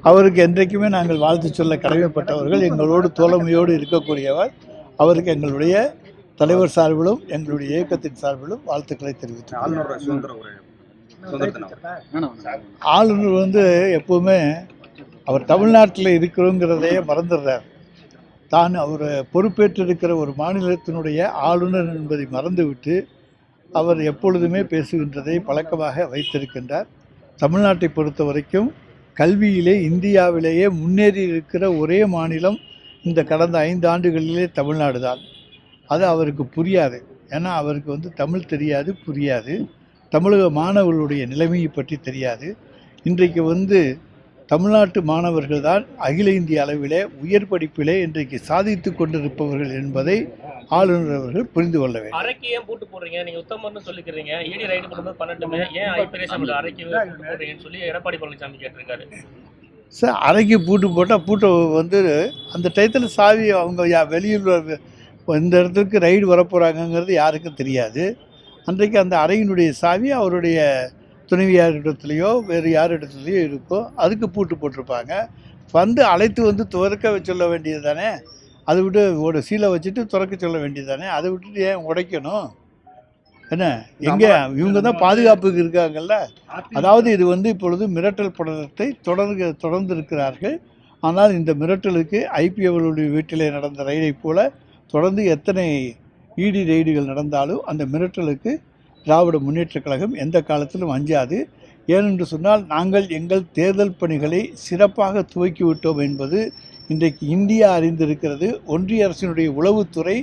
அவருக்கு என்றைக்குமே நாங்கள் வாழ்த்து சொல்ல கடமைப்பட்டவர்கள். எங்களோடு தோழமையோடு இருக்கக்கூடியவர். அவருக்கு எங்களுடைய தலைவர் சார்பிலும் எங்களுடைய இயக்கத்தின் சார்பிலும் வாழ்த்துக்களை தெரிவித்தோம். ஆளுநர் எப்பவுமே அவர் தமிழ்நாட்டில் இருக்கிறோங்கிறதையே மறந்துடுறார். தான் அவர் பொறுப்பேற்றிருக்கிற ஒரு மாநிலத்தினுடைய ஆளுநர் என்பதை மறந்துவிட்டு அவர் எப்பொழுதுமே பேசுகின்றதை பழக்கமாக வைத்திருக்கின்றார். தமிழ்நாட்டை பொறுத்த வரைக்கும் கல்வியிலே இந்தியாவிலேயே முன்னேறி இருக்கிற ஒரே மாநிலம் இந்த கடந்த 5 ஆண்டுகளிலே தமிழ்நாடு தான். அது அவருக்கு புரியாது. ஏன்னா அவருக்கு தமிழ் தெரியாது, புரியாது. தமிழக மாணவர்களுடைய நிலைமையை பற்றி தெரியாது. இன்றைக்கு தமிழ்நாட்டு மாணவர்கள் தான் அகில இந்திய அளவிலே உயர் படிப்பிலே இன்றைக்கு சாதித்து கொண்டிருப்பவர்கள் என்பதை ஆளுநர் அவர்கள் புரிந்து கொள்ள வேண்டும். அறைக்கு ஏன் பூட்டு போடுறீங்க? நீங்க உத்தமர்னு சொல்லிக்கிறீங்க. ஈடி ரைடு பண்ணும்போது 12 ஏன் ஐபிஎஸ் அறைக்கு போடுறீங்கன்னு சொல்லி எடப்பாடி பழனிசாமி கேட்டிருக்காரு. சார், அறைக்கு பூட்டு போட்டால் பூட்டை அந்த டயத்தில் சாவி அவங்க வெளியூர் இந்த இடத்துக்கு ரைடு வரப்போகிறாங்கங்கிறது யாருக்கும் தெரியாது. அன்றைக்கு அந்த அறையினுடைய சாவி அவருடைய துணைவியார் இடத்துலையோ வேறு யார் இடத்துலையோ இருக்கோ, அதுக்கு பூட்டு போட்டிருப்பாங்க. அழைத்து துறக்க சொல்ல வேண்டியது தானே. அதை விட்டு ஒரு சீலை வச்சுட்டு துறக்க சொல்ல வேண்டியது தானே. அதை விட்டுட்டு ஏன் உடைக்கணும்? என்ன எங்கே இவங்க தான் பாதுகாப்புக்கு இருக்காங்கல்ல. அதாவது இது இப்பொழுது மிரட்டல் படத்தை தொடர்ந்து இருக்கிறார்கள். ஆனால் இந்த மிரட்டலுக்கு ஐபிஎவர்களுடைய வீட்டிலே நடந்த ரைடை போல தொடர்ந்து எத்தனை இடி ரெய்டுகள் நடந்தாலும் அந்த மிரட்டலுக்கு திராவிட முன்னேற்றக் கழகம் எந்த காலத்திலும் அஞ்சாது. ஏனென்று சொன்னால் நாங்கள் எங்கள் தேர்தல் பணிகளை சிறப்பாக துவக்கிவிட்டோம் என்பது இன்றைக்கு இந்தியா அறிந்திருக்கிறது. ஒன்றிய அரசினுடைய உளவுத்துறை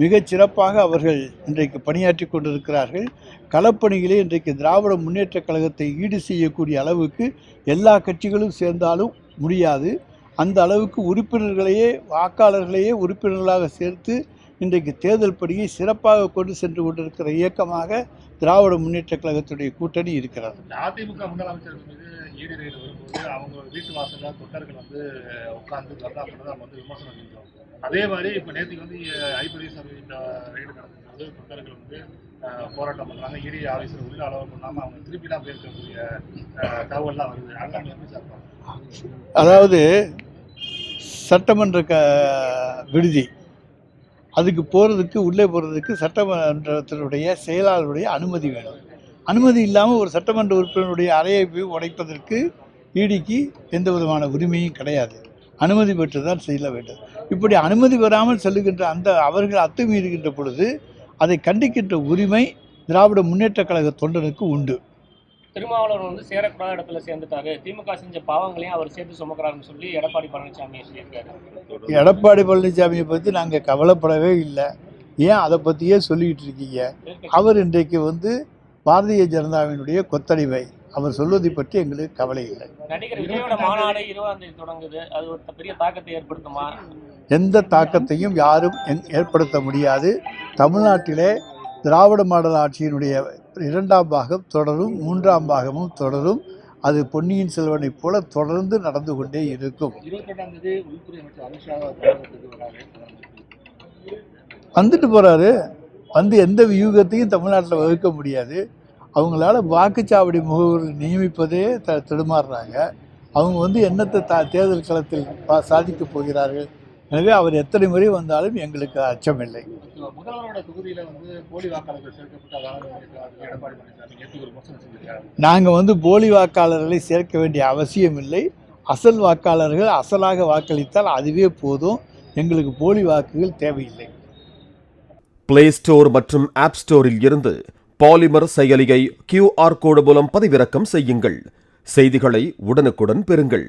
மிகச் சிறப்பாக அவர்கள் இன்றைக்கு பணியாற்றி கொண்டிருக்கிறார்கள். களப்பணிகளே இன்றைக்கு திராவிட முன்னேற்றக் கழகத்தை ஈடு செய்யக்கூடிய அளவுக்கு எல்லா கட்சிகளும் சேர்ந்தாலும் முடியாது. அந்த அளவுக்கு உறுப்பினர்களையே வாக்காளர்களையே உறுப்பினர்களாக சேர்த்து இன்றைக்கு தேர்தல் பணியை சிறப்பாக கொண்டு சென்று கொண்டிருக்கிற இயக்கமாக திராவிட முன்னேற்ற கழகத்துடைய கூட்டணி இருக்கிறது. அதிமுக முதலமைச்சர்கள் மீது ஈடி ரைடு வரும்போது அவங்க வீட்டு வாசலில் தொண்டர்கள் உட்கார்ந்து நம்ம விமர்சனம் செஞ்சோம். அதே மாதிரி இப்போ நேற்றுக்கு ஐபிஎஸ் ரைடு நடக்கும்போது தொண்டர்கள் போராட்டம் பண்ணுறாங்க. ஈடி ஆஃபீஸர் உள்ள அளவு பண்ணாமல் அவங்க திருப்பிலாம் பேசக்கூடிய தகவல்லாம் வருது. அதெல்லாம் எப்படி சார்? அதாவது சட்டமன்ற விடுதி அதுக்கு போகிறதுக்கு உள்ளே போகிறதுக்கு சட்டமன்றத்தினுடைய செயலாளருடைய அனுமதி வேணும். அனுமதி இல்லாமல் ஒரு சட்டமன்ற உறுப்பினருடைய அறையை உடைப்பதற்கு ஈடிக்கு எந்த விதமான உரிமையும் கிடையாது. அனுமதி பெற்று தான் செய்ய வேண்டும். இப்படி அனுமதி பெறாமல் செல்லுகின்ற அவர்கள் அத்துமீறுகின்ற பொழுது அதை கண்டிக்கின்ற உரிமை திராவிட முன்னேற்ற கழக தொண்டனுக்கு உண்டு. திருமாவளவன் சேரக்கூடாத இடத்துல சேர்ந்துட்டாரு, திமுக செஞ்ச பாவங்களையும் அவர் சேர்த்து சுமக்கிறாருன்னு சொல்லி எடப்பாடி பழனிசாமி சொல்லியிருக்காரு. எடப்பாடி பழனிசாமியை பற்றி நாங்கள் கவலைப்படவே இல்லை. ஏன் அதை பற்றியே சொல்லிக்கிட்டு இருக்கீங்க? அவர் இன்றைக்கு பாரதிய ஜனதாவினுடைய கொத்தடிமை. அவர் சொல்வதை பற்றி எங்களுக்கு கவலை இல்லை. நடிகர் விஜயோட மாநாடு 20ஆம் தேதி தொடங்குது. அது ஒரு பெரிய தாக்கத்தை ஏற்படுத்துமா? எந்த தாக்கத்தையும் யாரும் ஏற்படுத்த முடியாது. தமிழ்நாட்டிலே திராவிட மாடல் ஆட்சியினுடைய 2ஆம் பாகம் தொடரும், 3ஆம் பாகமும் தொடரும். அது பொன்னியின் செல்வனை போல தொடர்ந்து நடந்து கொண்டே இருக்கும். 28ஆம் தேதி உள்துறை அமைச்சர் அமித்ஷா வந்துட்டு போறாரு. எந்த வியூகத்தையும் தமிழ்நாட்டில் வகுக்க முடியாது. அவங்களால வாக்குச்சாவடி முகவர்கள் நியமிப்பதே தடுமாறுறாங்க. அவங்க என்னத்தை தேர்தல் களத்தில் சாதிக்கப் போகிறார்கள்? எனவே அவர் எத்தனை முறை வந்தாலும் எங்களுக்கு அச்சமில்லை. நாங்கள் போலி வாக்காளர்களை சேர்க்க வேண்டிய அவசியம் இல்லை. அசல் வாக்காளர்கள் அசலாக வாக்களித்தால் அதுவே போதும். எங்களுக்கு போலி வாக்குகள் தேவையில்லை. பிளே ஸ்டோர் மற்றும் ஆப் ஸ்டோரில் இருந்து பாலிமர் செயலியை QR கோடு மூலம் பதிவிறக்கம் செய்யுங்கள். செய்திகளை உடனுக்குடன் பெறுங்கள்.